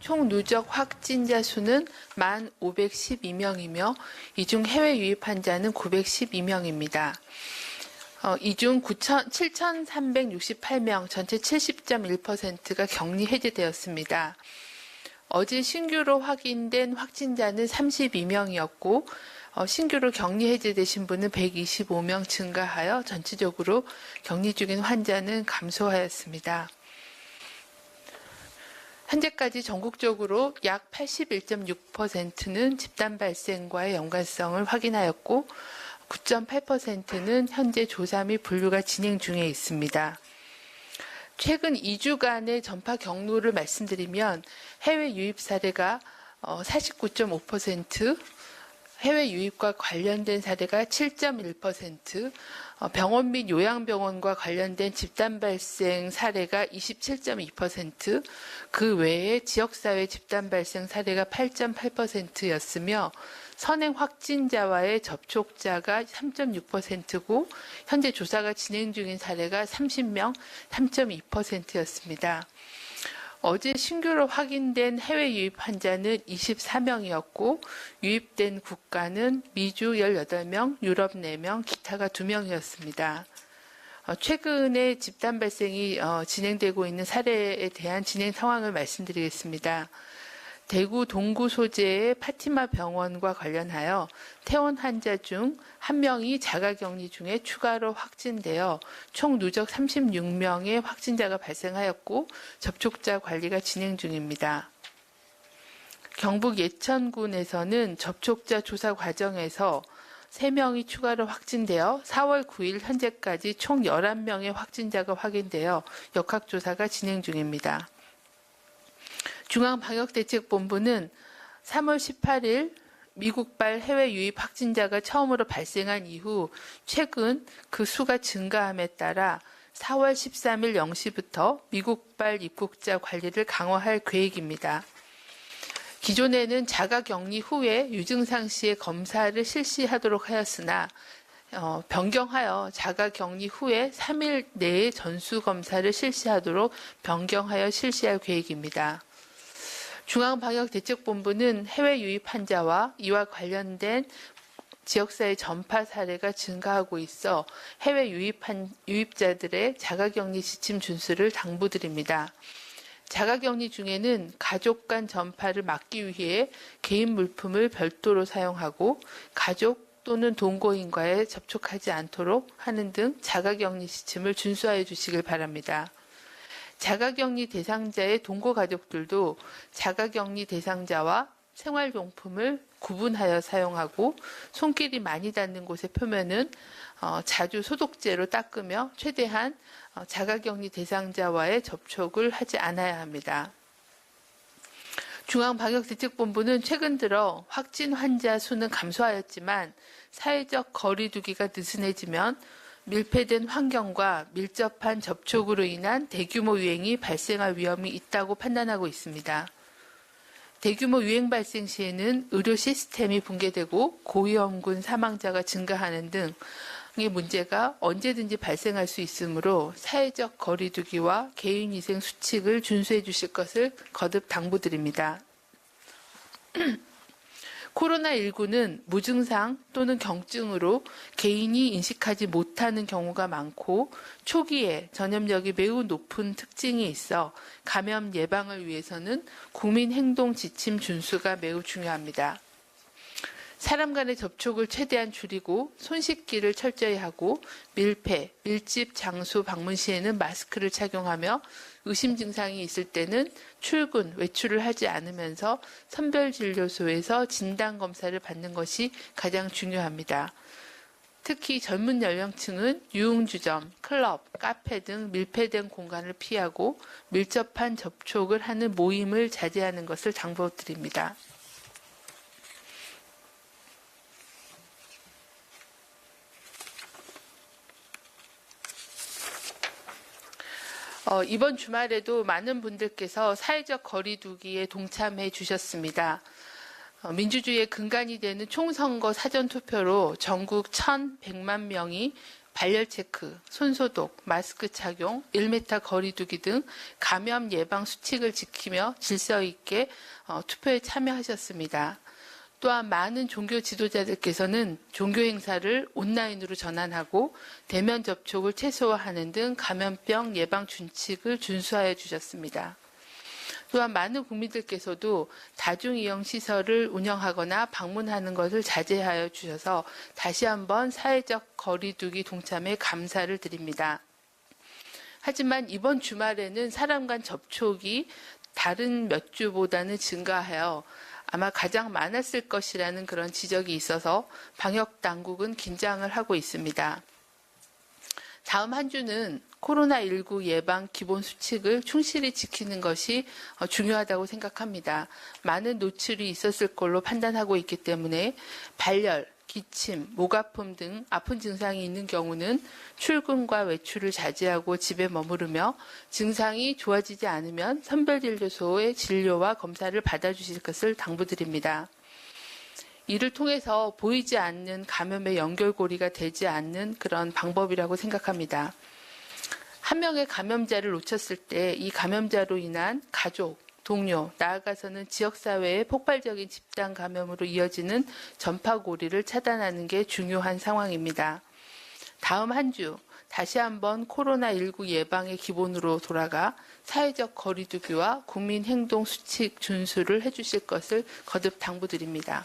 총 누적 확진자 수는 1,512명이며 이 중 해외 유입 환자는 912명입니다. 이 중 7,368명, 전체 70.1%가 격리 해제되었습니다. 어제 신규로 확인된 확진자는 32명이었고 신규로 격리 해제되신 분은 125명 증가하여 전체적으로 격리 중인 환자는 감소하였습니다. 현재까지 전국적으로 약 81.6%는 집단 발생과의 연관성을 확인하였고 9.8%는 현재 조사 및 분류가 진행 중에 있습니다. 최근 2주간의 전파 경로를 말씀드리면 해외 유입 사례가 49.5%, 해외 유입과 관련된 사례가 7.1%, 병원 및 요양병원과 관련된 집단 발생 사례가 27.2%, 그 외에 지역사회 집단 발생 사례가 8.8%였으며 선행 확진자와의 접촉자가 3.6%고 현재 조사가 진행 중인 사례가 30명, 3.2%였습니다. 어제 신규로 확인된 해외 유입 환자는 24명이었고 유입된 국가는 미주 18명, 유럽 4명, 기타가 2명이었습니다. 최근에 집단 발생이 진행되고 있는 사례에 대한 진행 상황을 말씀드리겠습니다. 대구 동구 소재의 파티마 병원과 관련하여 퇴원 환자 중 1명이 자가격리 중에 추가로 확진되어 총 누적 36명의 확진자가 발생하였고 접촉자 관리가 진행 중입니다. 경북 예천군에서는 접촉자 조사 과정에서 3명이 추가로 확진되어 4월 9일 현재까지 총 11명의 확진자가 확인되어 역학조사가 진행 중입니다. 중앙방역대책본부는 3월 18일 미국발 해외 유입 확진자가 처음으로 발생한 이후 최근 그 수가 증가함에 따라 4월 13일 0시부터 미국발 입국자 관리를 강화할 계획입니다. 기존에는 자가격리 후에 유증상 시에 검사를 실시하도록 하였으나 변경하여 자가격리 후에 3일 내에 전수검사를 실시하도록 변경하여 실시할 계획입니다. 중앙방역대책본부는 해외 유입 환자와 이와 관련된 지역사회 전파 사례가 증가하고 있어 해외 유입자들의 자가격리 지침 준수를 당부드립니다. 자가격리 중에는 가족 간 전파를 막기 위해 개인 물품을 별도로 사용하고 가족 또는 동거인과에 접촉하지 않도록 하는 등 자가격리 지침을 준수하여 주시길 바랍니다. 자가격리 대상자의 동거 가족들도 자가격리 대상자와 생활용품을 구분하여 사용하고 손길이 많이 닿는 곳의 표면은 자주 소독제로 닦으며 최대한 자가격리 대상자와의 접촉을 하지 않아야 합니다. 중앙방역대책본부는 최근 들어 확진 환자 수는 감소하였지만 사회적 거리 두기가 느슨해지면 밀폐된 환경과 밀접한 접촉으로 인한 대규모 유행이 발생할 위험이 있다고 판단하고 있습니다. 대규모 유행 발생 시에는 의료 시스템이 붕괴되고 고위험군 사망자가 증가하는 등의 문제가 언제든지 발생할 수 있으므로 사회적 거리 두기와 개인위생 수칙을 준수해 주실 것을 거듭 당부드립니다. 코로나19는 무증상 또는 경증으로 개인이 인식하지 못하는 경우가 많고 초기에 전염력이 매우 높은 특징이 있어 감염 예방을 위해서는 국민 행동 지침 준수가 매우 중요합니다. 사람 간의 접촉을 최대한 줄이고 손 씻기를 철저히 하고 밀폐, 밀집 장소 방문 시에는 마스크를 착용하며 의심 증상이 있을 때는 출근, 외출을 하지 않으면서 선별진료소에서 진단검사를 받는 것이 가장 중요합니다. 특히 젊은 연령층은 유흥주점, 클럽, 카페 등 밀폐된 공간을 피하고 밀접한 접촉을 하는 모임을 자제하는 것을 당부드립니다. 이번 주말에도 많은 분들께서 사회적 거리 두기에 동참해 주셨습니다. 민주주의의 근간이 되는 총선거 사전투표로 전국 1,100만 명이 발열 체크, 손소독, 마스크 착용, 1m 거리 두기 등 감염 예방 수칙을 지키며 질서 있게 투표에 참여하셨습니다. 또한 많은 종교 지도자들께서는 종교 행사를 온라인으로 전환하고 대면 접촉을 최소화하는 등 감염병 예방 준칙을 준수하여 주셨습니다. 또한 많은 국민들께서도 다중이용 시설을 운영하거나 방문하는 것을 자제하여 주셔서 다시 한번 사회적 거리두기 동참에 감사를 드립니다. 하지만 이번 주말에는 사람 간 접촉이 다른 몇 주보다는 증가하여 아마 가장 많았을 것이라는 그런 지적이 있어서 방역 당국은 긴장을 하고 있습니다. 다음 한 주는 코로나19 예방 기본 수칙을 충실히 지키는 것이 중요하다고 생각합니다. 많은 노출이 있었을 걸로 판단하고 있기 때문에 발열, 기침, 목 아픔 등 아픈 증상이 있는 경우는 출근과 외출을 자제하고 집에 머무르며 증상이 좋아지지 않으면 선별진료소의 진료와 검사를 받아주실 것을 당부드립니다. 이를 통해서 보이지 않는 감염의 연결고리가 되지 않는 그런 방법이라고 생각합니다. 한 명의 감염자를 놓쳤을 때 이 감염자로 인한 가족, 동료, 나아가서는 지역사회의 폭발적인 집단 감염으로 이어지는 전파고리를 차단하는 게 중요한 상황입니다. 다음 한 주 다시 한번 코로나19 예방의 기본으로 돌아가 사회적 거리두기와 국민행동 수칙 준수를 해주실 것을 거듭 당부드립니다.